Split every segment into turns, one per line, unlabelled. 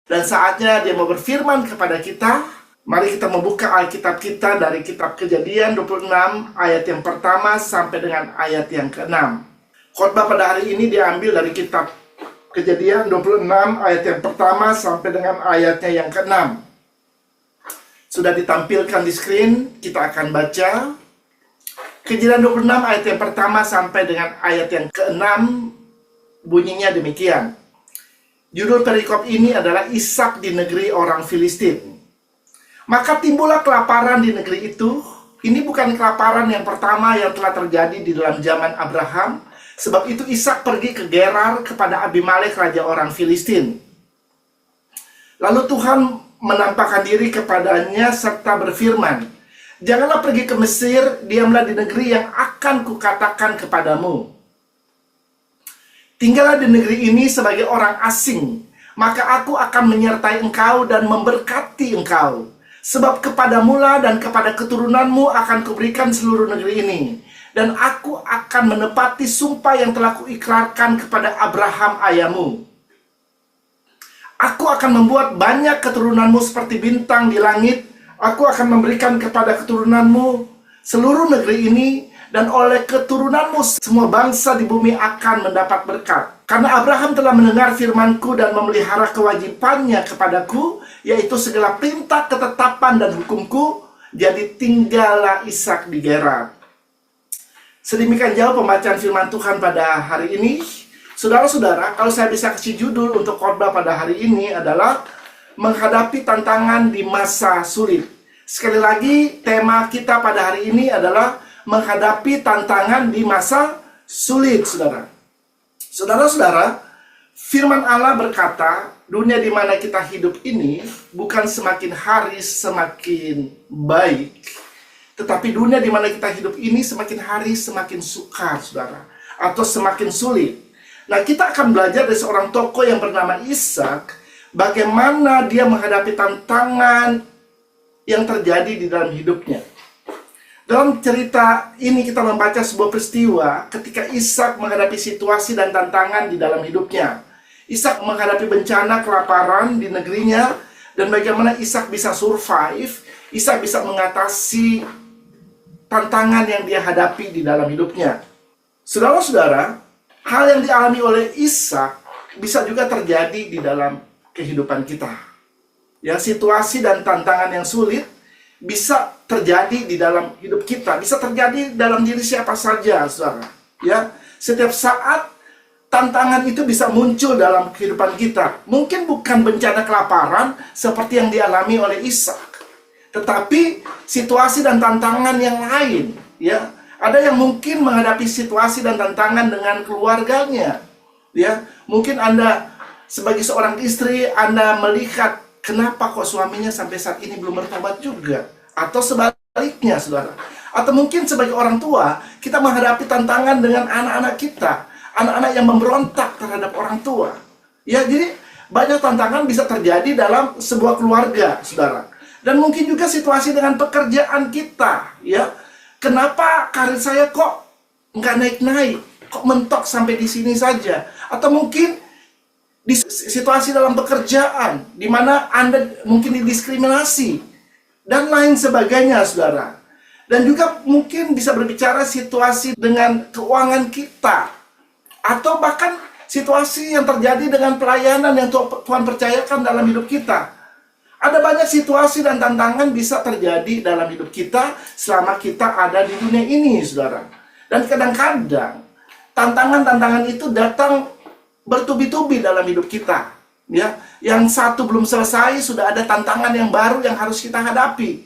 Dan saatnya dia mau berfirman kepada kita. Mari kita membuka Alkitab kita dari kitab Kejadian 26 ayat yang pertama sampai dengan ayat yang ke-6. Khotbah pada hari ini diambil dari kitab Kejadian 26 ayat yang pertama sampai dengan ayatnya yang ke-6. Sudah ditampilkan di screen, kita akan baca. Kejadian 26 ayat yang pertama sampai dengan ayat yang ke-6 bunyinya demikian. Judul perikop ini adalah Ishak di negeri orang Filistin. Maka timbullah kelaparan di negeri itu. Ini bukan kelaparan yang pertama yang telah terjadi di dalam zaman Abraham. Sebab itu Ishak pergi ke Gerar kepada Abimelek raja orang Filistin. Lalu Tuhan menampakkan diri kepadanya serta berfirman, "Janganlah pergi ke Mesir, diamlah di negeri yang akan kukatakan kepadamu. Tinggallah di negeri ini sebagai orang asing, maka aku akan menyertai engkau dan memberkati engkau. Sebab kepadamulah dan kepada keturunanmu akan kuberikan seluruh negeri ini. Dan aku akan menepati sumpah yang telah kuikrarkan kepada Abraham ayahmu. Aku akan membuat banyak keturunanmu seperti bintang di langit. Aku akan memberikan kepada keturunanmu seluruh negeri ini. Dan oleh keturunanmu semua bangsa di bumi akan mendapat berkat. Karena Abraham telah mendengar firmanku dan memelihara kewajibannya kepadaku, yaitu segala perintah, ketetapan, dan hukumku, jadi tinggallah Ishak di Gerar." Sedemikian jauh pembacaan firman Tuhan pada hari ini. Saudara-saudara, kalau saya bisa kasih judul untuk khotbah pada hari ini adalah menghadapi tantangan di masa sulit. Sekali lagi, tema kita pada hari ini adalah menghadapi tantangan di masa sulit, saudara. Saudara-saudara, firman Allah berkata, dunia di mana kita hidup ini bukan semakin hari semakin baik, tetapi dunia di mana kita hidup ini semakin hari semakin sukar, saudara, atau semakin sulit. Nah, kita akan belajar dari seorang tokoh yang bernama Ishak, bagaimana dia menghadapi tantangan yang terjadi di dalam hidupnya. Dalam cerita ini kita membaca sebuah peristiwa ketika Ishak menghadapi situasi dan tantangan di dalam hidupnya. Ishak menghadapi bencana kelaparan di negerinya, dan bagaimana Ishak bisa survive, Ishak bisa mengatasi tantangan yang dia hadapi di dalam hidupnya. Saudara-saudara, hal yang dialami oleh Ishak bisa juga terjadi di dalam kehidupan kita. Ya, situasi dan tantangan yang sulit bisa terjadi di dalam hidup kita, bisa terjadi dalam diri siapa saja, saudara. Ya, setiap saat tantangan itu bisa muncul dalam kehidupan kita. Mungkin bukan bencana kelaparan seperti yang dialami oleh Ishak, tetapi situasi dan tantangan yang lain. Ya, ada yang mungkin menghadapi situasi dan tantangan dengan keluarganya. Ya, mungkin Anda sebagai seorang istri, Anda melihat kenapa kok suaminya sampai saat ini belum bertobat juga? Atau sebaliknya, saudara. Atau mungkin sebagai orang tua, kita menghadapi tantangan dengan anak-anak kita. Anak-anak yang memberontak terhadap orang tua. Ya, jadi banyak tantangan bisa terjadi dalam sebuah keluarga, saudara. Dan mungkin juga situasi dengan pekerjaan kita. Ya, kenapa karir saya kok nggak naik-naik? Kok mentok sampai di sini saja? Atau mungkin di situasi dalam pekerjaan, di mana Anda mungkin didiskriminasi, dan lain sebagainya, saudara. Dan juga mungkin bisa berbicara situasi dengan keuangan kita, atau bahkan situasi yang terjadi dengan pelayanan yang Tuhan percayakan dalam hidup kita. Ada banyak situasi dan tantangan bisa terjadi dalam hidup kita selama kita ada di dunia ini, saudara. Dan kadang-kadang tantangan-tantangan itu datang bertubi-tubi dalam hidup kita. Ya, yang satu belum selesai, sudah ada tantangan yang baru yang harus kita hadapi.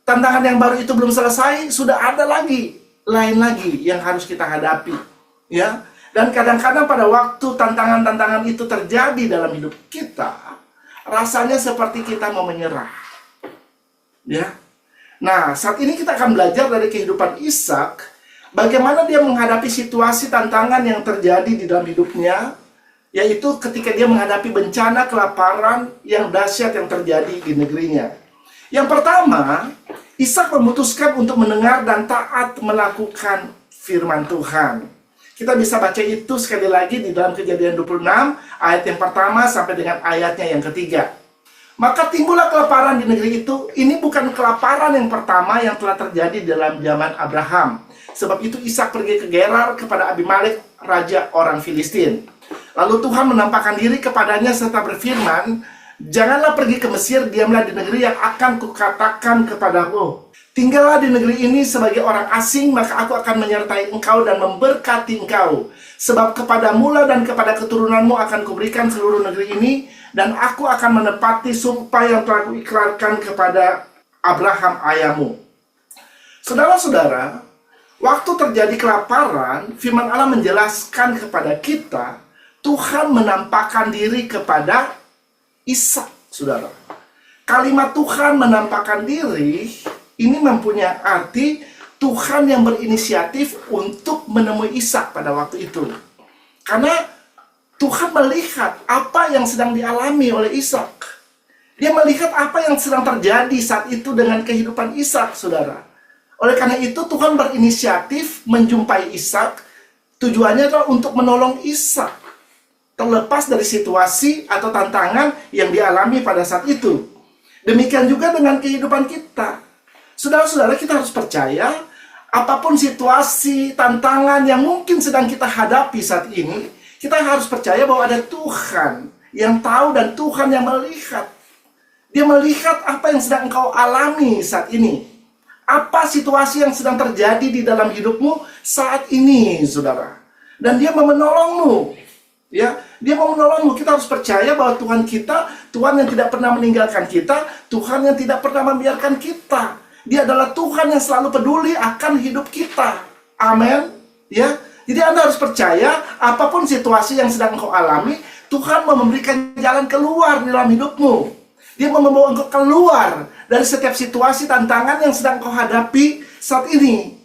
Tantangan yang baru itu belum selesai, sudah ada lagi, lain lagi yang harus kita hadapi. Ya, dan kadang-kadang pada waktu tantangan-tantangan itu terjadi dalam hidup kita, rasanya seperti kita mau menyerah. Ya, nah saat ini kita akan belajar dari kehidupan Ishak, bagaimana dia menghadapi situasi tantangan yang terjadi di dalam hidupnya, yaitu ketika dia menghadapi bencana kelaparan yang dahsyat yang terjadi di negerinya. Yang pertama, Ishak memutuskan untuk mendengar dan taat melakukan firman Tuhan. Kita bisa baca itu sekali lagi di dalam Kejadian 26, ayat yang pertama sampai dengan ayatnya yang ketiga. Maka timbullah kelaparan di negeri itu. Ini bukan kelaparan yang pertama yang telah terjadi dalam zaman Abraham. Sebab itu Ishak pergi ke Gerar kepada Abimelek, raja orang Filistin. Lalu Tuhan menampakkan diri kepadanya serta berfirman, "Janganlah pergi ke Mesir, diamlah di negeri yang akan kukatakan kepadamu. Tinggallah di negeri ini sebagai orang asing, maka aku akan menyertai engkau dan memberkati engkau. Sebab kepadamu dan kepada keturunanmu akan kuberikan seluruh negeri ini, dan aku akan menepati sumpah yang telah kuikrarkan kepada Abraham ayahmu." Saudara-saudara, waktu terjadi kelaparan, firman Allah menjelaskan kepada kita, Tuhan menampakkan diri kepada Ishak, saudara. Kalimat Tuhan menampakkan diri ini mempunyai arti Tuhan yang berinisiatif untuk menemui Ishak pada waktu itu. Karena Tuhan melihat apa yang sedang dialami oleh Ishak. Dia melihat apa yang sedang terjadi saat itu dengan kehidupan Ishak, saudara. Oleh karena itu Tuhan berinisiatif menjumpai Ishak. Tujuannya adalah untuk menolong Ishak terlepas dari situasi atau tantangan yang dialami pada saat itu. Demikian juga dengan kehidupan kita. Saudara-saudara, kita harus percaya apapun situasi, tantangan yang mungkin sedang kita hadapi saat ini, kita harus percaya bahwa ada Tuhan yang tahu dan Tuhan yang melihat. Dia melihat apa yang sedang engkau alami saat ini. Apa situasi yang sedang terjadi di dalam hidupmu saat ini, saudara. Dan dia mau menolongmu. Ya, dia mau menolongmu. Kita harus percaya bahwa Tuhan kita, Tuhan yang tidak pernah meninggalkan kita, Tuhan yang tidak pernah membiarkan kita. Dia adalah Tuhan yang selalu peduli akan hidup kita. Amin. Ya. Jadi Anda harus percaya apapun situasi yang sedang engkau alami, Tuhan mau memberikan jalan keluar di dalam hidupmu. Dia mau membawa engkau keluar dari setiap situasi tantangan yang sedang engkau hadapi saat ini.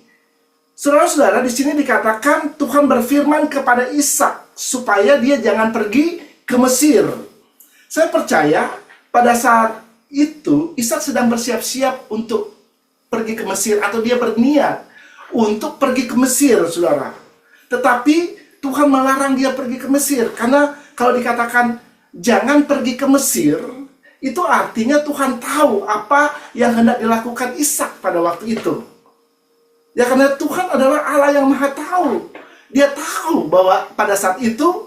Saudara-saudara, di sini dikatakan Tuhan berfirman kepada Ishak supaya dia jangan pergi ke Mesir. Saya percaya pada saat itu Ishak sedang bersiap-siap untuk pergi ke Mesir, atau dia berniat untuk pergi ke Mesir, saudara. Tetapi Tuhan melarang dia pergi ke Mesir, karena kalau dikatakan jangan pergi ke Mesir, itu artinya Tuhan tahu apa yang hendak dilakukan Ishak pada waktu itu. Ya, karena Tuhan adalah Allah yang Maha Tahu. Dia tahu bahwa pada saat itu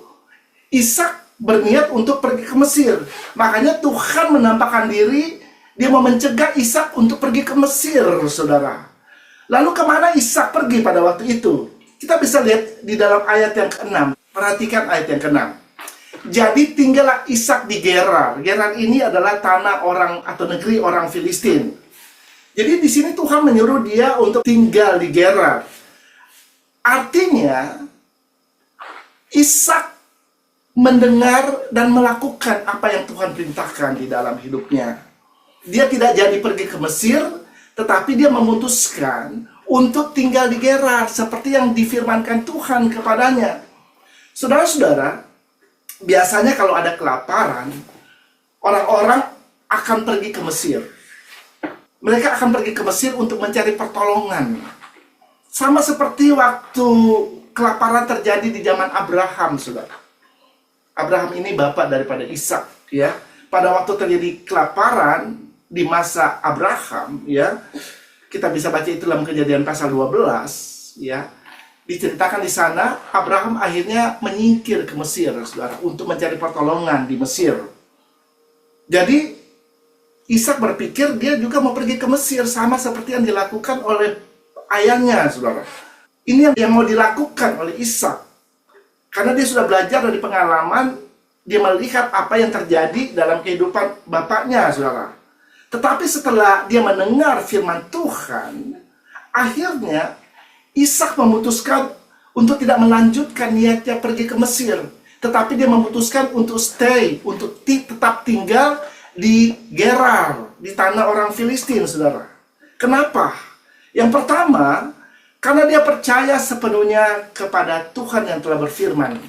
Ishak berniat untuk pergi ke Mesir. Makanya Tuhan menampakkan diri. Dia mau mencegah Ishak untuk pergi ke Mesir, saudara. Lalu kemana Ishak pergi pada waktu itu? Kita bisa lihat di dalam ayat yang ke-6. Perhatikan ayat yang ke-6. Jadi tinggallah Ishak di Gerar. Gerar ini adalah tanah orang atau negeri orang Filistin. Jadi di sini Tuhan menyuruh dia untuk tinggal di Gerar. Artinya Ishak mendengar dan melakukan apa yang Tuhan perintahkan di dalam hidupnya. Dia tidak jadi pergi ke Mesir, tetapi dia memutuskan untuk tinggal di Gerar seperti yang difirmankan Tuhan kepadanya. Saudara-saudara, biasanya kalau ada kelaparan, orang-orang akan pergi ke Mesir. Mereka akan pergi ke Mesir untuk mencari pertolongan. Sama seperti waktu kelaparan terjadi di zaman Abraham, saudara. Abraham ini bapak daripada Ishak, ya. Pada waktu terjadi kelaparan di masa Abraham, ya, kita bisa baca itu dalam Kejadian pasal 12, ya. Diceritakan di sana Abraham akhirnya menyingkir ke Mesir, saudara, untuk mencari pertolongan di Mesir. Jadi Ishak berpikir dia juga mau pergi ke Mesir, sama seperti yang dilakukan oleh ayahnya, saudara. Ini yang mau dilakukan oleh Ishak, karena dia sudah belajar dari pengalaman. Dia melihat apa yang terjadi dalam kehidupan bapaknya, saudara. Tetapi setelah dia mendengar firman Tuhan, akhirnya Ishak memutuskan untuk tidak melanjutkan niatnya pergi ke Mesir. Tetapi dia memutuskan untuk stay, untuk tetap tinggal di Gerar, di tanah orang Filistin, saudara. Kenapa? Yang pertama, karena dia percaya sepenuhnya kepada Tuhan yang telah berfirman.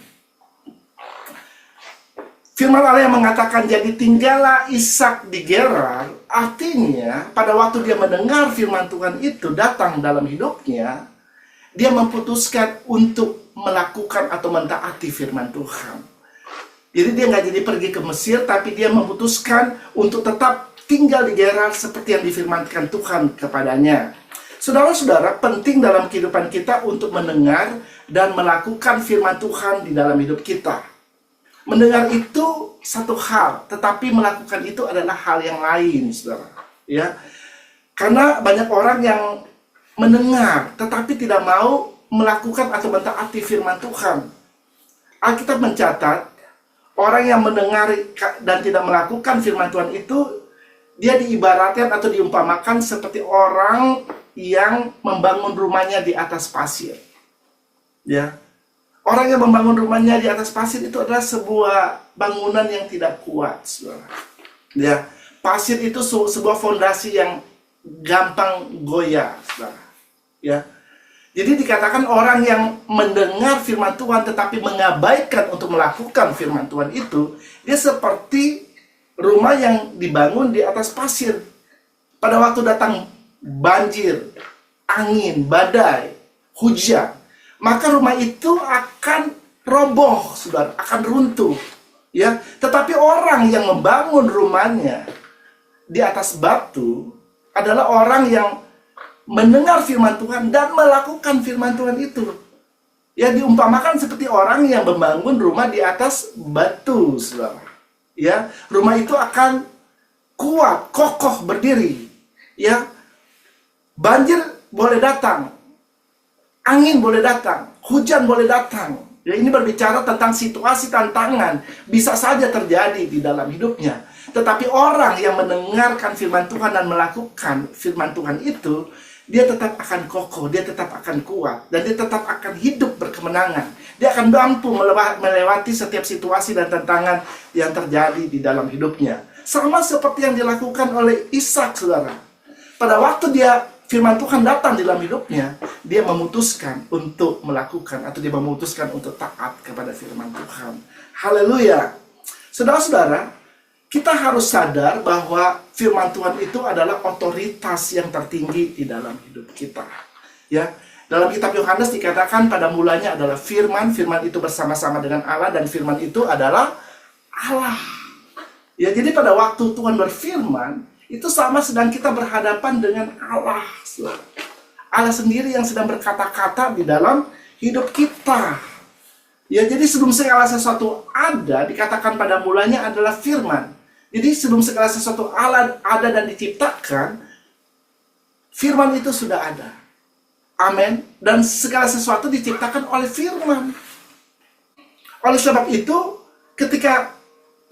Firman Allah yang mengatakan, jadi tinggallah Ishak di Gerar, artinya pada waktu dia mendengar firman Tuhan itu datang dalam hidupnya, dia memutuskan untuk melakukan atau mentaati firman Tuhan. Jadi dia nggak jadi pergi ke Mesir, tapi dia memutuskan untuk tetap tinggal di Gerar seperti yang difirmankan Tuhan kepadanya. Saudara-saudara, penting dalam kehidupan kita untuk mendengar dan melakukan firman Tuhan di dalam hidup kita. Mendengar itu satu hal, tetapi melakukan itu adalah hal yang lain, saudara. Ya, karena banyak orang yang mendengar, tetapi tidak mau melakukan atau mentaati firman Tuhan. Alkitab mencatat, orang yang mendengar dan tidak melakukan firman Tuhan itu, dia diibaratkan atau diumpamakan seperti orang yang membangun rumahnya di atas pasir. Ya, orang yang membangun rumahnya di atas pasir itu adalah sebuah bangunan yang tidak kuat, saudara. Ya, pasir itu sebuah fondasi yang gampang goyah, saudara. Ya, jadi dikatakan orang yang mendengar firman Tuhan tetapi mengabaikan untuk melakukan firman Tuhan itu, dia seperti rumah yang dibangun di atas pasir. Pada waktu datang banjir, angin, badai, hujan, maka rumah itu akan roboh, saudara, akan runtuh. Ya, tetapi orang yang membangun rumahnya di atas batu adalah orang yang mendengar firman Tuhan dan melakukan firman Tuhan itu. Ya, diumpamakan seperti orang yang membangun rumah di atas batu, saudara. Ya, rumah itu akan kuat, kokoh, berdiri. Ya, banjir boleh datang, angin boleh datang, hujan boleh datang. Ya, ini berbicara tentang situasi tantangan bisa saja terjadi di dalam hidupnya. Tetapi orang yang mendengarkan firman Tuhan dan melakukan firman Tuhan itu, dia tetap akan kokoh, dia tetap akan kuat, dan dia tetap akan hidup berkemenangan. Dia akan mampu melewati setiap situasi dan tantangan yang terjadi di dalam hidupnya. Sama seperti yang dilakukan oleh Ishak, saudara. Pada waktu firman Tuhan datang di dalam hidupnya, dia memutuskan untuk melakukan, atau dia memutuskan untuk taat kepada firman Tuhan. Haleluya. Saudara-saudara, kita harus sadar bahwa firman Tuhan itu adalah otoritas yang tertinggi di dalam hidup kita. Ya, dalam kitab Yohanes dikatakan pada mulanya adalah firman, firman itu bersama-sama dengan Allah, dan firman itu adalah Allah. Ya, jadi pada waktu Tuhan berfirman, itu sama sedang kita berhadapan dengan Allah. Allah sendiri yang sedang berkata-kata di dalam hidup kita. Ya, jadi sebelum segala sesuatu ada, dikatakan pada mulanya adalah firman. Jadi sebelum segala sesuatu ada dan diciptakan, firman itu sudah ada. Amin. Dan segala sesuatu diciptakan oleh firman. Oleh sebab itu, ketika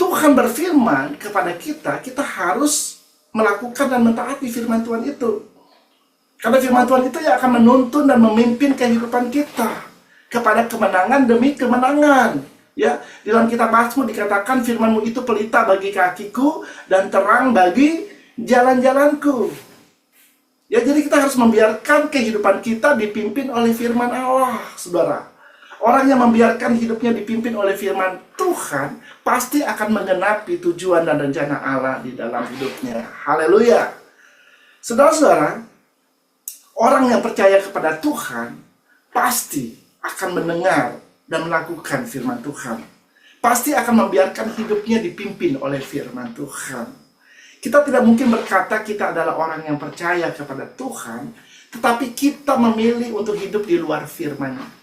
Tuhan berfirman kepada kita, kita harus melakukan dan mentaati firman Tuhan itu. Karena firman Tuhan itu yang akan menuntun dan memimpin kehidupan kita kepada kemenangan demi kemenangan. Ya, di dalam kitab Mazmur dikatakan firman-Mu itu pelita bagi kakiku dan terang bagi jalan-jalanku. Ya, jadi kita harus membiarkan kehidupan kita dipimpin oleh firman Allah, saudara. Orang yang membiarkan hidupnya dipimpin oleh firman Tuhan pasti akan menggenapi tujuan dan rencana Allah di dalam hidupnya. Haleluya. Saudara-saudara, orang yang percaya kepada Tuhan pasti akan mendengar dan melakukan firman Tuhan. Pasti akan membiarkan hidupnya dipimpin oleh firman Tuhan. Kita tidak mungkin berkata kita adalah orang yang percaya kepada Tuhan, tetapi kita memilih untuk hidup di luar firman-Nya.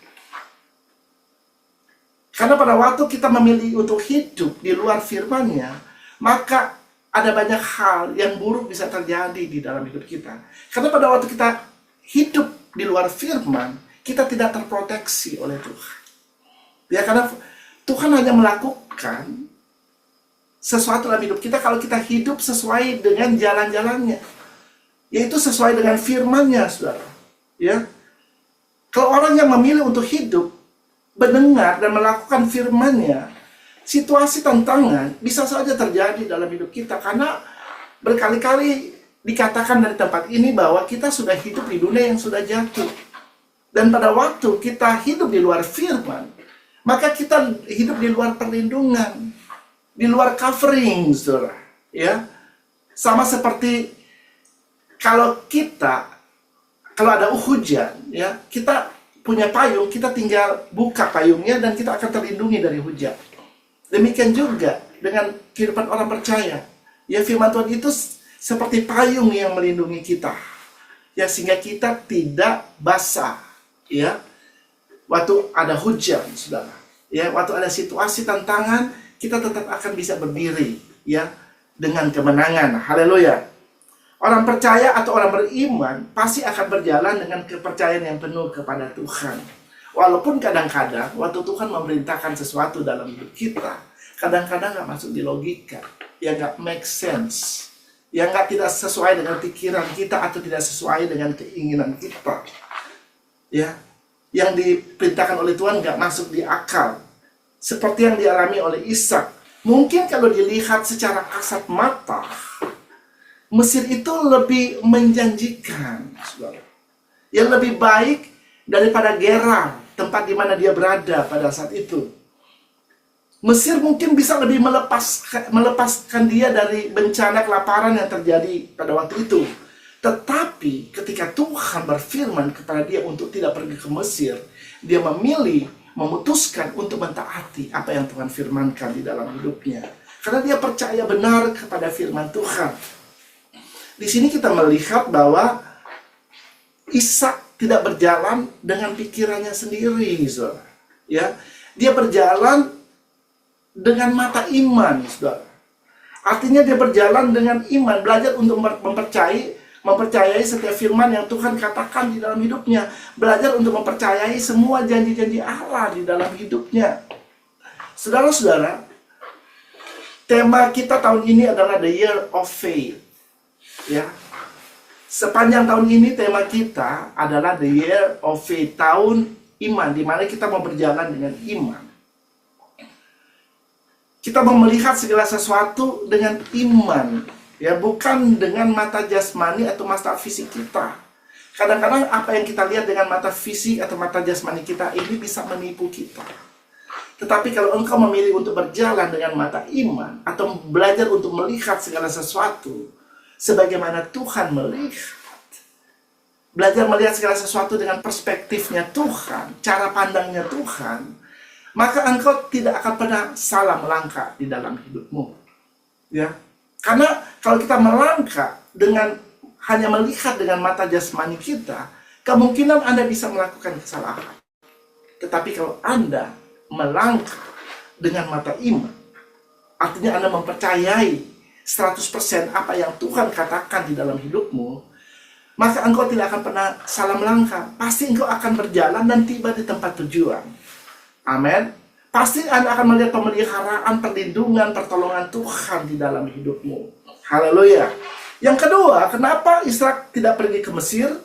Karena pada waktu kita memilih untuk hidup di luar firman-Nya, maka ada banyak hal yang buruk bisa terjadi di dalam hidup kita. Karena pada waktu kita hidup di luar firman, kita tidak terproteksi oleh Tuhan. Ya, karena Tuhan hanya melakukan sesuatu dalam hidup kita kalau kita hidup sesuai dengan jalan-jalannya, yaitu sesuai dengan firman-Nya, saudara. Ya, kalau orang yang memilih untuk hidup, mendengar dan melakukan firman-Nya, situasi tantangan bisa saja terjadi dalam hidup kita. Karena berkali-kali dikatakan dari tempat ini bahwa kita sudah hidup di dunia yang sudah jatuh. Dan pada waktu kita hidup di luar firman, maka kita hidup di luar perlindungan, di luar covering, saudara. Ya, sama seperti kalau ada hujan, ya, kita punya payung, kita tinggal buka payungnya dan kita akan terlindungi dari hujan. Demikian juga dengan kehidupan orang percaya. Ya, firman Tuhan itu seperti payung yang melindungi kita. Ya, sehingga kita tidak basah. Ya, waktu ada hujan, saudara. Ya, waktu ada situasi tantangan, kita tetap akan bisa berdiri. Ya, dengan kemenangan. Haleluya. Orang percaya atau orang beriman pasti akan berjalan dengan kepercayaan yang penuh kepada Tuhan. Walaupun kadang-kadang waktu Tuhan memerintahkan sesuatu dalam hidup kita, kadang-kadang nggak masuk di logika, ya nggak make sense, ya tidak sesuai dengan pikiran kita atau tidak sesuai dengan keinginan kita. Ya, yang diperintahkan oleh Tuhan nggak masuk di akal. Seperti yang dialami oleh Ishak. Mungkin kalau dilihat secara kasat mata, Mesir itu lebih menjanjikan, saudara. Yang lebih baik daripada Gerar, tempat di mana dia berada pada saat itu. Mesir mungkin bisa lebih melepaskan dia dari bencana kelaparan yang terjadi pada waktu itu. Tetapi ketika Tuhan berfirman kepada dia untuk tidak pergi ke Mesir, dia memutuskan untuk mentaati apa yang Tuhan firmankan di dalam hidupnya. Karena dia percaya benar kepada firman Tuhan. Di sini kita melihat bahwa Ishak tidak berjalan dengan pikirannya sendiri, saudara. Ya, dia berjalan dengan mata iman, saudara. Artinya dia berjalan dengan iman, belajar untuk mempercayai setiap firman yang Tuhan katakan di dalam hidupnya, belajar untuk mempercayai semua janji-janji Allah di dalam hidupnya. Saudara-saudara, tema kita tahun ini adalah The Year of Faith. Ya, sepanjang tahun ini tema kita adalah The Year of Faith, tahun iman, di mana kita mau berjalan dengan iman. Kita mau melihat segala sesuatu dengan iman, ya, bukan dengan mata jasmani atau mata fisik kita. Kadang-kadang apa yang kita lihat dengan mata fisik atau mata jasmani kita ini bisa menipu kita. Tetapi kalau engkau memilih untuk berjalan dengan mata iman atau belajar untuk melihat segala sesuatu sebagaimana Tuhan melihat, belajar melihat segala sesuatu dengan perspektifnya Tuhan, cara pandangnya Tuhan, maka engkau tidak akan pernah salah melangkah di dalam hidupmu. Ya, karena kalau kita melangkah dengan hanya melihat dengan mata jasmani kita, kemungkinan Anda bisa melakukan kesalahan. Tetapi kalau Anda melangkah dengan mata iman, artinya Anda mempercayai 100% apa yang Tuhan katakan di dalam hidupmu, maka engkau tidak akan pernah salah melangkah. Pasti engkau akan berjalan dan tiba di tempat tujuan. Amin. Pasti Anda akan melihat pemeliharaan, perlindungan, pertolongan Tuhan di dalam hidupmu. Haleluya. Yang kedua, kenapa Ishak tidak pergi ke Mesir?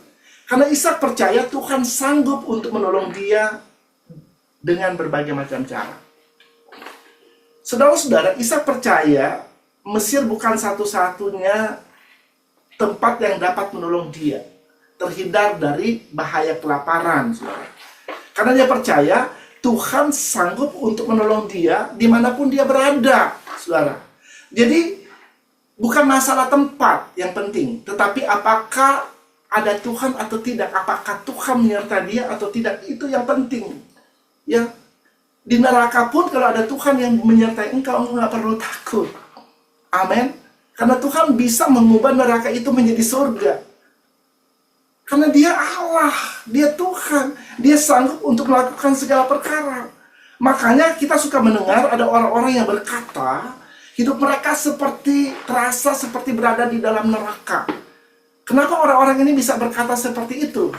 Karena Ishak percaya Tuhan sanggup untuk menolong dia dengan berbagai macam cara. Saudara-saudara, Ishak percaya Mesir bukan satu-satunya tempat yang dapat menolong dia terhindar dari bahaya kelaparan, saudara. Karena dia percaya Tuhan sanggup untuk menolong dia dimanapun dia berada, saudara. Jadi bukan masalah tempat yang penting, tetapi apakah ada Tuhan atau tidak, apakah Tuhan menyertai dia atau tidak, itu yang penting. Ya, di neraka pun kalau ada Tuhan yang menyertai engkau nggak perlu takut. Amin. Karena Tuhan bisa mengubah neraka itu menjadi surga. Karena dia Allah, dia Tuhan, dia sanggup untuk melakukan segala perkara. Makanya kita suka mendengar ada orang-orang yang berkata, hidup mereka terasa seperti berada di dalam neraka. Kenapa orang-orang ini bisa berkata seperti itu?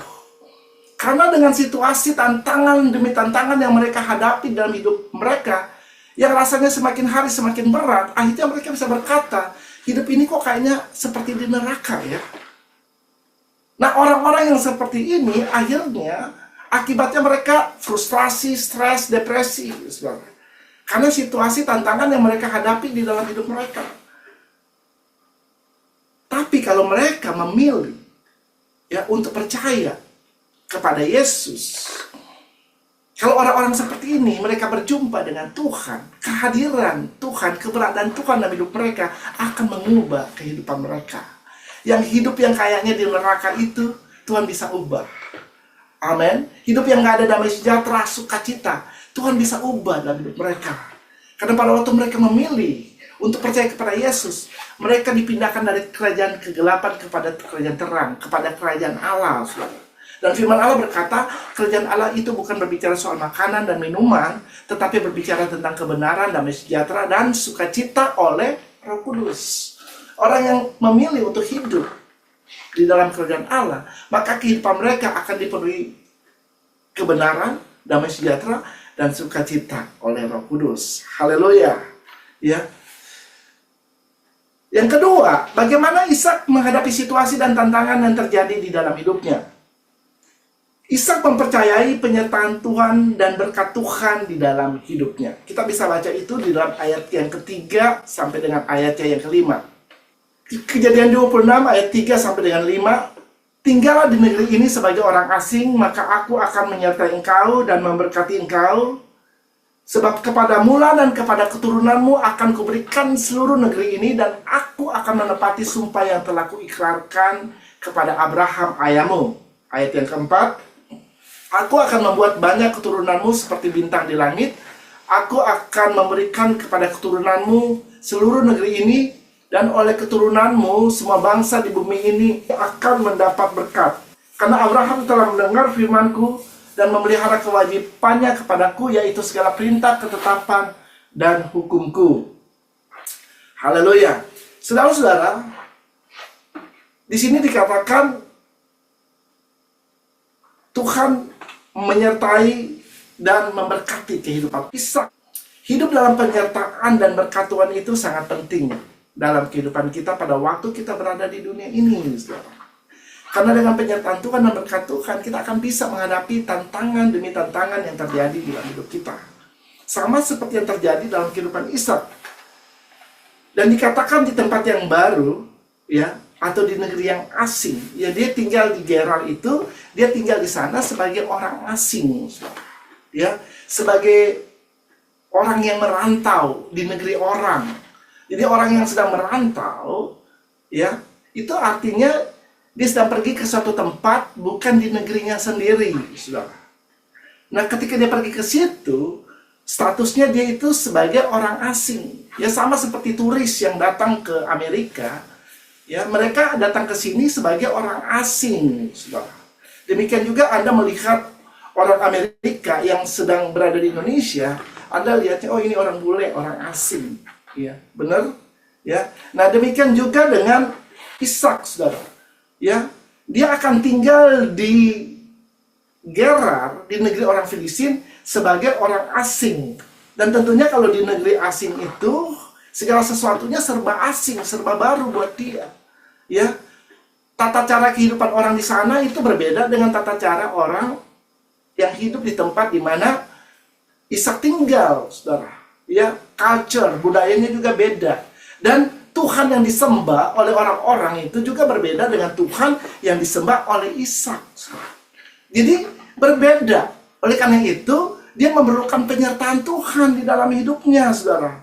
Karena dengan situasi tantangan demi tantangan yang mereka hadapi dalam hidup mereka, yang rasanya semakin hari semakin berat, akhirnya mereka bisa berkata, hidup ini kok kayaknya seperti di neraka ya. Nah, orang-orang yang seperti ini akhirnya akibatnya mereka frustrasi, stres, depresi, saudara. Karena situasi tantangan yang mereka hadapi di dalam hidup mereka. Tapi kalau mereka memilih ya untuk percaya kepada Yesus, kalau orang-orang seperti ini, mereka berjumpa dengan Tuhan, kehadiran Tuhan, keberadaan Tuhan dalam hidup mereka akan mengubah kehidupan mereka. Yang hidup yang kayaknya di neraka itu, Tuhan bisa ubah. Amin. Hidup yang gak ada damai sejahtera, sukacita, Tuhan bisa ubah dalam hidup mereka. Karena pada waktu mereka memilih untuk percaya kepada Yesus, mereka dipindahkan dari kerajaan kegelapan kepada kerajaan terang, kepada kerajaan Allah. Dan firman Allah berkata, kerajaan Allah itu bukan berbicara soal makanan dan minuman, tetapi berbicara tentang kebenaran, damai sejahtera, dan sukacita oleh Roh Kudus. Orang yang memilih untuk hidup di dalam kerajaan Allah, maka kehidupan mereka akan dipenuhi kebenaran, damai sejahtera, dan sukacita oleh Roh Kudus. Haleluya. Ya. Yang kedua, bagaimana Ishak menghadapi situasi dan tantangan yang terjadi di dalam hidupnya. Ishak mempercayai penyertaan Tuhan dan berkat Tuhan di dalam hidupnya. Kita bisa baca itu di dalam ayat yang ketiga sampai dengan ayatnya yang kelima. Kejadian 26 ayat 3 sampai dengan 5. Tinggallah di negeri ini sebagai orang asing, maka aku akan menyertai engkau dan memberkati engkau. Sebab kepadamu dan kepada keturunanmu akan kuberikan seluruh negeri ini, dan aku akan menepati sumpah yang telah kuikrarkan kepada Abraham ayahmu. Ayat yang keempat, aku akan membuat banyak keturunanmu seperti bintang di langit. Aku akan memberikan kepada keturunanmu seluruh negeri ini, dan oleh keturunanmu semua bangsa di bumi ini akan mendapat berkat. Karena Abraham telah mendengar firmanku dan memelihara kewajibannya kepadaku, yaitu segala perintah, ketetapan, dan hukumku. Haleluya. Saudara-saudara, di sini dikatakan Tuhan menyertai dan memberkati kehidupan Ishak. Hidup dalam penyertaan dan berkat Tuhan itu sangat penting dalam kehidupan kita pada waktu kita berada di dunia ini, saudara. Karena dengan penyertaan Tuhan dan berkat Tuhan, kita akan bisa menghadapi tantangan demi tantangan yang terjadi di dalam hidup kita. Sama seperti yang terjadi dalam kehidupan Ishak. Dan dikatakan di tempat yang baru, ya, atau di negeri yang asing, ya, dia tinggal di Gerar itu, dia tinggal di sana sebagai orang asing, ya, sebagai orang yang merantau di negeri orang. Jadi orang yang sedang merantau, ya, itu artinya dia sedang pergi ke suatu tempat bukan di negerinya sendiri, saudara. Nah, ketika dia pergi ke situ, statusnya dia itu sebagai orang asing. Ya, sama seperti turis yang datang ke Amerika. Ya, mereka datang ke sini sebagai orang asing, saudara. Demikian juga Anda melihat orang Amerika yang sedang berada di Indonesia, Anda lihatnya, oh ini orang bule, orang asing. Ya, benar? Ya. Nah, demikian juga dengan Ishak, saudara. Ya, dia akan tinggal di Gerar, di negeri orang Filistin, sebagai orang asing. Dan tentunya kalau di negeri asing itu, segala sesuatunya serba asing, serba baru buat dia. Ya, tata cara kehidupan orang di sana itu berbeda dengan tata cara orang yang hidup di tempat di mana Ishak tinggal, saudara. Ya, culture, budayanya juga beda. Dan Tuhan yang disembah oleh orang-orang itu juga berbeda dengan Tuhan yang disembah oleh Ishak. Jadi berbeda. Oleh karena itu, dia memerlukan penyertaan Tuhan di dalam hidupnya, saudara.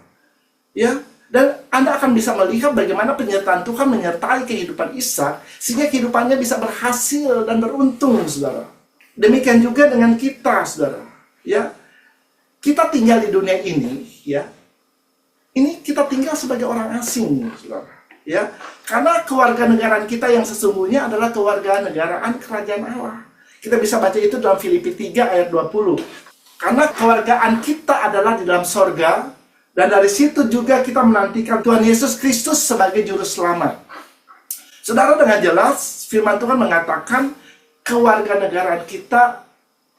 Ya, dan Anda akan bisa melihat bagaimana penyertaan Tuhan menyertai kehidupan Ishak sehingga kehidupannya bisa berhasil dan beruntung, saudara. Demikian juga dengan kita, saudara. Ya, kita tinggal di dunia ini, ya. Ini kita tinggal sebagai orang asing, saudara. Ya, karena kewarganegaraan kita yang sesungguhnya adalah kewarganegaraan kerajaan Allah. Kita bisa baca itu dalam Filipi 3 ayat 20. Karena kewargaan kita adalah di dalam sorga, dan dari situ juga kita menantikan Tuhan Yesus Kristus sebagai juru selamat. Saudara, dengan jelas firman Tuhan mengatakan kewarganegaraan kita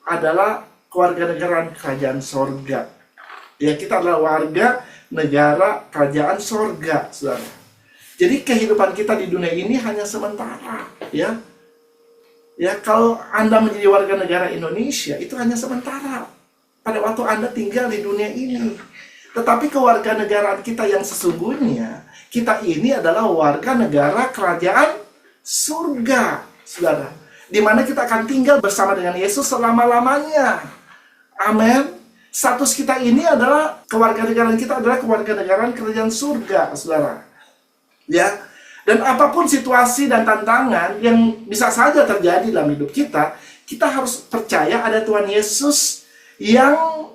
adalah kewarganegaraan kerajaan sorga. Ya, kita adalah warga negara kerajaan sorga, saudara. Jadi kehidupan kita di dunia ini hanya sementara, ya. Ya, kalau Anda menjadi warga negara Indonesia, itu hanya sementara. Pada waktu Anda tinggal di dunia ini. Tetapi kewarganegaraan kita yang sesungguhnya, kita ini adalah warga negara kerajaan surga, saudara. Di mana kita akan tinggal bersama dengan Yesus selama-lamanya. Amin. Status kita ini adalah kewarganegaraan kita adalah kewarganegaraan kerajaan surga, saudara. Ya, dan apapun situasi dan tantangan yang bisa saja terjadi dalam hidup kita, kita harus percaya ada Tuhan Yesus yang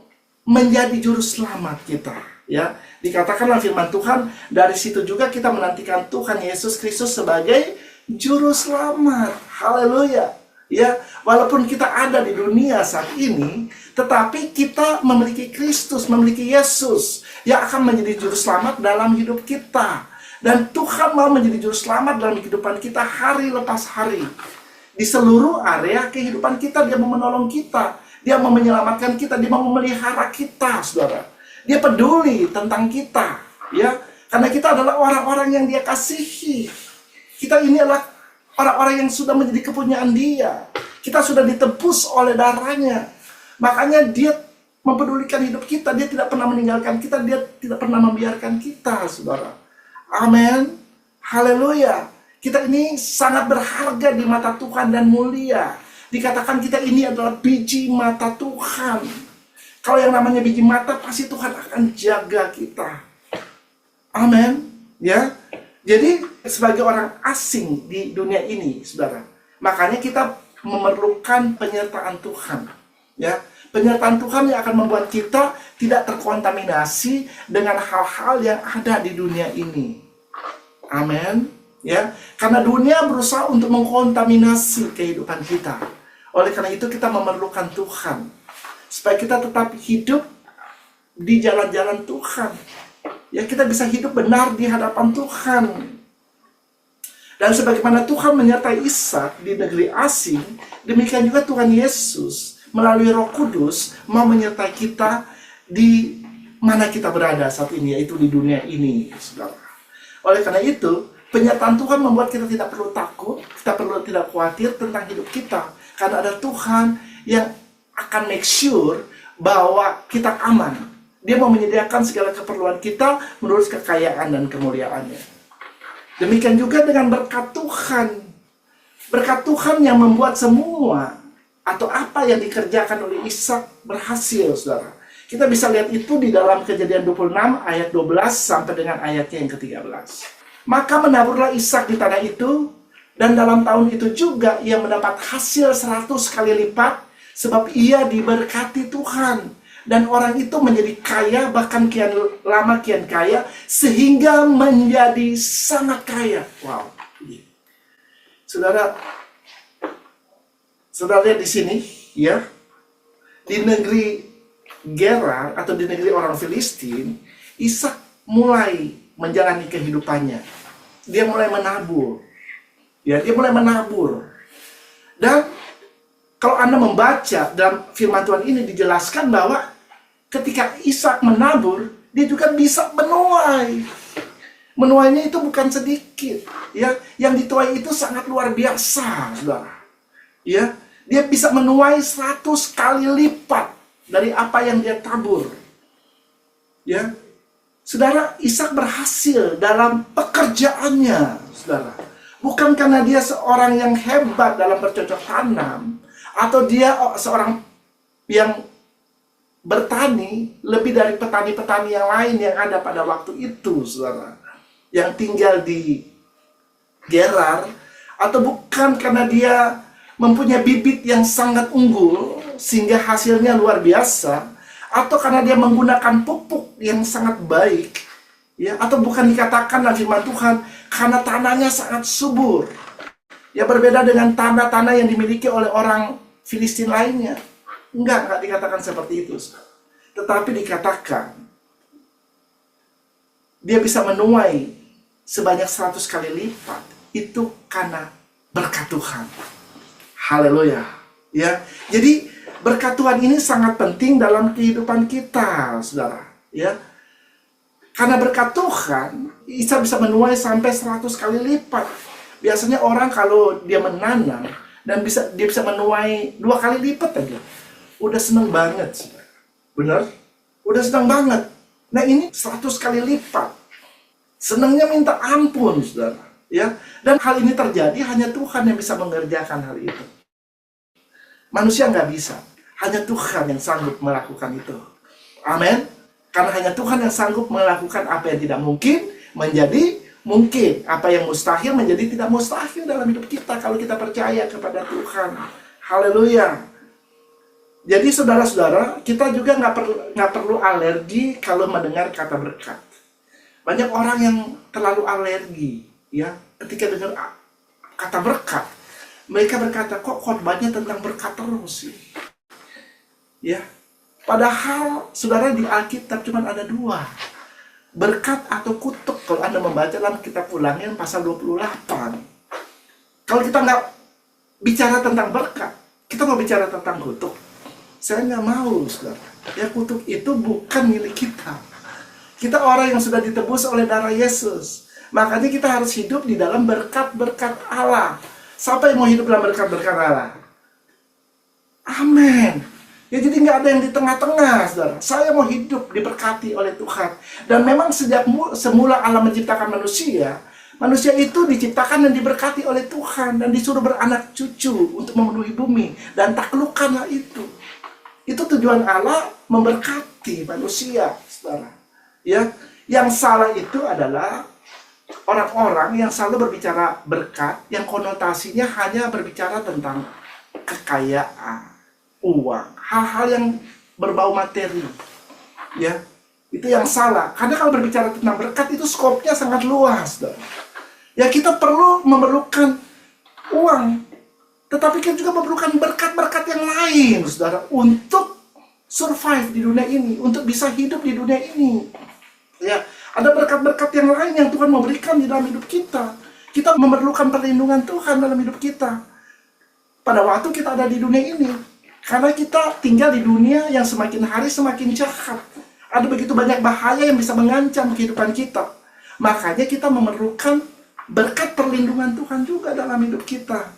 menjadi juru selamat kita. Ya, dikatakan dalam firman Tuhan, dari situ juga kita menantikan Tuhan Yesus Kristus sebagai juru selamat. Haleluya. Ya, walaupun kita ada di dunia saat ini, tetapi kita memiliki Kristus, memiliki Yesus yang akan menjadi juru selamat dalam hidup kita. Dan Tuhan mau menjadi juru selamat dalam kehidupan kita hari lepas hari. Di seluruh area kehidupan kita, Dia mau menolong kita. Dia mau menyelamatkan kita, Dia mau memelihara kita, saudara. Dia peduli tentang kita, ya. Karena kita adalah orang-orang yang Dia kasihi. Kita ini adalah orang-orang yang sudah menjadi kepunyaan Dia. Kita sudah ditebus oleh darahnya. Makanya Dia mempedulikan hidup kita. Dia tidak pernah meninggalkan kita. Dia tidak pernah membiarkan kita, saudara. Amin. Haleluya. Kita ini sangat berharga di mata Tuhan dan mulia. Dikatakan kita ini adalah biji mata Tuhan. Kalau yang namanya biji mata, pasti Tuhan akan jaga kita. Amin. Ya. Jadi sebagai orang asing di dunia ini, saudara, makanya kita memerlukan penyertaan Tuhan. Ya, penyertaan Tuhan yang akan membuat kita tidak terkontaminasi dengan hal-hal yang ada di dunia ini. Amin. Ya, karena dunia berusaha untuk mengkontaminasi kehidupan kita. Oleh karena itu kita memerlukan Tuhan, supaya kita tetap hidup di jalan-jalan Tuhan. Ya, kita bisa hidup benar di hadapan Tuhan. Dan sebagaimana Tuhan menyertai Ishak di negeri asing, demikian juga Tuhan Yesus melalui Roh Kudus mau menyertai kita di mana kita berada saat ini, yaitu di dunia ini, saudara. Oleh karena itu, penyertaan Tuhan membuat kita tidak perlu takut, kita perlu tidak khawatir tentang hidup kita. Karena ada Tuhan yang akan make sure bahwa kita aman. Dia mau menyediakan segala keperluan kita menurut kekayaan dan kemuliaannya. Demikian juga dengan berkat Tuhan. Berkat Tuhan yang membuat semua atau apa yang dikerjakan oleh Ishak berhasil, saudara. Kita bisa lihat itu di dalam Kejadian 26 ayat 12 sampai dengan ayatnya yang ke-13. Maka menaburlah Ishak di tanah itu, dan dalam tahun itu juga ia mendapat hasil 100 kali lipat, sebab ia diberkati Tuhan. Dan orang itu menjadi kaya, bahkan kian lama kian kaya, sehingga menjadi sangat kaya. Wow. Saudara lihat di sini, ya. Di negeri Gerar atau di negeri orang Filistin, Ishak mulai menjalani kehidupannya. Dia mulai menabur. Ya, dia mulai menabur. Dan kalau Anda membaca dalam firman Tuhan ini dijelaskan bahwa ketika Ishak menabur, dia juga bisa menuai. Menuainya itu bukan sedikit, ya. Yang dituai itu sangat luar biasa, saudara. Ya, dia bisa menuai 100 kali lipat dari apa yang dia tabur. Ya. Saudara, Ishak berhasil dalam pekerjaannya, saudara. Bukan karena dia seorang yang hebat dalam bercocok tanam, atau dia seorang yang bertani lebih dari petani-petani yang lain yang ada pada waktu itu, saudara, yang tinggal di Gerar, atau bukan karena dia mempunyai bibit yang sangat unggul sehingga hasilnya luar biasa, atau karena dia menggunakan pupuk yang sangat baik, ya, atau bukan dikatakan dalam firman Tuhan karena tanahnya sangat subur. Ya, berbeda dengan tanah-tanah yang dimiliki oleh orang Filistin lainnya. Enggak dikatakan seperti itu. Tetapi dikatakan dia bisa menuai sebanyak 100 kali lipat. Itu karena berkat Tuhan. Haleluya. Ya. Jadi berkat Tuhan ini sangat penting dalam kehidupan kita, saudara. Ya. Karena berkat Tuhan, Ishak bisa menuai sampai 100 kali lipat. Biasanya orang kalau dia menanam dan dia bisa menuai 2 kali lipat aja, udah seneng banget, saudara. Benar? Udah seneng banget. Nah, ini 100 kali lipat. Senangnya minta ampun, saudara. Ya. Dan hal ini terjadi hanya Tuhan yang bisa mengerjakan hal itu. Manusia nggak bisa. Hanya Tuhan yang sanggup melakukan itu. Amin. Karena hanya Tuhan yang sanggup melakukan apa yang tidak mungkin menjadi mungkin. Apa yang mustahil menjadi tidak mustahil dalam hidup kita kalau kita percaya kepada Tuhan. Haleluya. Jadi saudara-saudara, kita juga nggak perlu alergi kalau mendengar kata berkat. Banyak orang yang terlalu alergi, ya, ketika dengar kata berkat. Mereka berkata, kok khotbahnya tentang berkat terus sih? Ya, padahal saudara di Alkitab cuma ada dua, berkat atau kutuk. Kalau Anda membaca dalam kitab Ulangan pasal 28, kalau kita nggak bicara tentang berkat, kita mau bicara tentang kutuk. Saya nggak mau, saudara. Ya, kutuk itu bukan milik kita. Kita orang yang sudah ditebus oleh darah Yesus. Makanya kita harus hidup di dalam berkat-berkat Allah. Siapa yang mau hidup dalam berkat-berkat Allah? Amin. Ya, jadi nggak ada yang di tengah-tengah, saudara. Saya mau hidup diberkati oleh Tuhan. Dan memang sejak semula Allah menciptakan manusia, manusia itu diciptakan dan diberkati oleh Tuhan. Dan disuruh beranak cucu untuk memenuhi bumi. Dan taklukkanlah itu. Itu tujuan Allah memberkati manusia, saudara. Ya, yang salah itu adalah orang-orang yang selalu berbicara berkat, yang konotasinya hanya berbicara tentang kekayaan, uang, hal-hal yang berbau materi. Ya, itu yang salah. Karena kalau berbicara tentang berkat itu skopnya sangat luas, saudara. Ya, kita memerlukan uang, tetapi kita juga memerlukan berkat-berkat yang lain, saudara, untuk survive di dunia ini, untuk bisa hidup di dunia ini. Ya, ada berkat-berkat yang lain yang Tuhan memberikan di dalam hidup kita. Kita memerlukan perlindungan Tuhan dalam hidup kita pada waktu kita ada di dunia ini. Karena kita tinggal di dunia yang semakin hari semakin jahat. Ada begitu banyak bahaya yang bisa mengancam kehidupan kita. Makanya kita memerlukan berkat perlindungan Tuhan juga dalam hidup kita.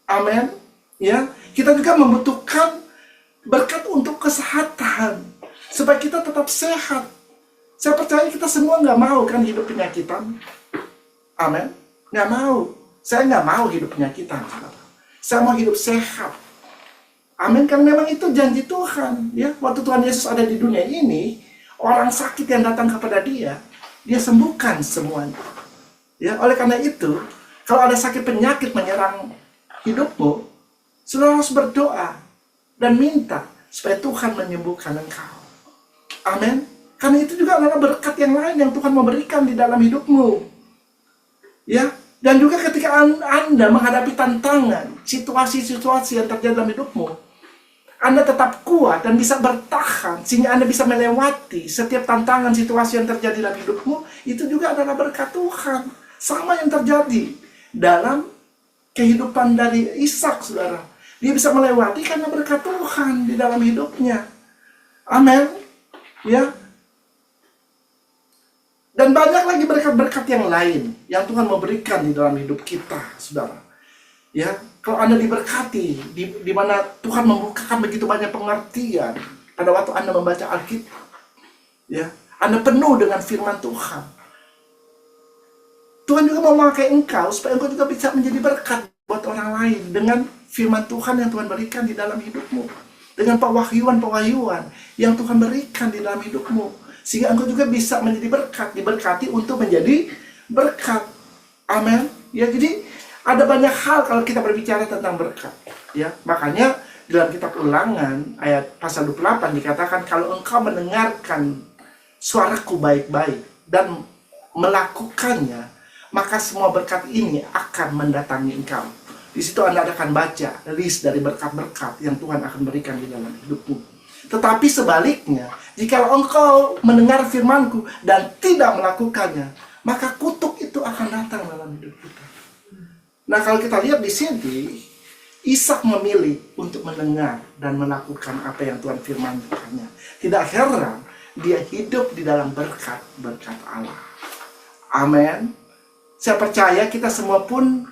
Amin. Ya, kita juga membutuhkan berkat untuk kesehatan supaya kita tetap sehat. Saya percaya kita semua nggak mau kan hidup penyakitan. Amin. Nggak mau. Saya nggak mau hidup penyakitan. Saya mau hidup sehat. Amin. Kan memang itu janji Tuhan. Ya, waktu Tuhan Yesus ada di dunia ini, orang sakit yang datang kepada dia sembuhkan semuanya. Ya, oleh karena itu, kalau ada sakit penyakit menyerang hidupmu, saudara harus berdoa dan minta supaya Tuhan menyembuhkan engkau. Amin. Karena itu juga adalah berkat yang lain yang Tuhan memberikan di dalam hidupmu. Ya, dan juga ketika Anda menghadapi tantangan, situasi-situasi yang terjadi dalam hidupmu, Anda tetap kuat dan bisa bertahan sehingga Anda bisa melewati setiap tantangan situasi yang terjadi dalam hidupmu, itu juga adalah berkat Tuhan. Sama yang terjadi dalam kehidupan dari Ishak, saudara. Dia bisa melewati karena berkat Tuhan di dalam hidupnya. Amin. Ya. Dan banyak lagi berkat-berkat yang lain yang Tuhan memberikan di dalam hidup kita, saudara. Ya, kalau Anda diberkati, di mana Tuhan membukakan begitu banyak pengertian pada waktu Anda membaca Alkitab. Ya, Anda penuh dengan firman Tuhan. Tuhan juga mau memakai engkau supaya engkau juga bisa menjadi berkat buat orang lain dengan firman Tuhan yang Tuhan berikan di dalam hidupmu. Dengan pewahyuan-pewahyuan yang Tuhan berikan di dalam hidupmu. Sehingga engkau juga bisa menjadi berkat, diberkati untuk menjadi berkat. Amin. Ya, jadi ada banyak hal kalau kita berbicara tentang berkat. Ya, makanya dalam kitab Ulangan ayat pasal 28 dikatakan kalau engkau mendengarkan suaraku baik-baik dan melakukannya, maka semua berkat ini akan mendatangi engkau. Di situ Anda akan baca list dari berkat-berkat yang Tuhan akan berikan di dalam hidupmu. Tetapi sebaliknya, jika engkau mendengar firman-Ku dan tidak melakukannya, maka kutuk itu akan datang dalam hidup kita. Nah, kalau kita lihat di sini, Ishak memilih untuk mendengar dan melakukan apa yang Tuhan firmankannya. Tidak heran dia hidup di dalam berkat-berkat Allah. Amin. Saya percaya kita semua pun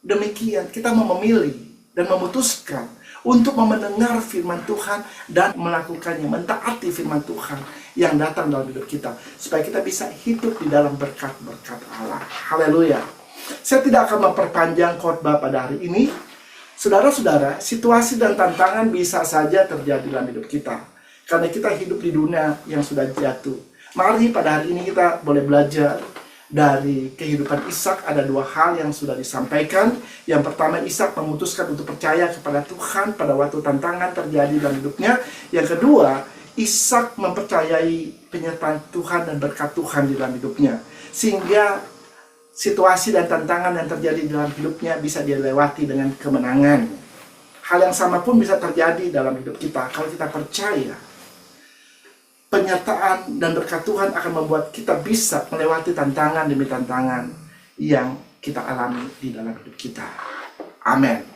demikian. Kita mau memilih dan memutuskan untuk mendengar firman Tuhan dan melakukannya, mentaati firman Tuhan yang datang dalam hidup kita, supaya kita bisa hidup di dalam berkat-berkat Allah. Haleluya. Saya tidak akan memperpanjang khotbah pada hari ini. Saudara-saudara, situasi dan tantangan bisa saja terjadi dalam hidup kita, karena kita hidup di dunia yang sudah jatuh. Mari pada hari ini kita boleh belajar dari kehidupan Ishak ada dua hal yang sudah disampaikan. Yang pertama, Ishak memutuskan untuk percaya kepada Tuhan pada waktu tantangan terjadi dalam hidupnya. Yang kedua, Ishak mempercayai penyertaan Tuhan dan berkat Tuhan di dalam hidupnya, sehingga situasi dan tantangan yang terjadi dalam hidupnya bisa dilewati dengan kemenangan. Hal yang sama pun bisa terjadi dalam hidup kita kalau kita percaya. Penyertaan dan berkat Tuhan akan membuat kita bisa melewati tantangan demi tantangan yang kita alami di dalam hidup kita. Amin.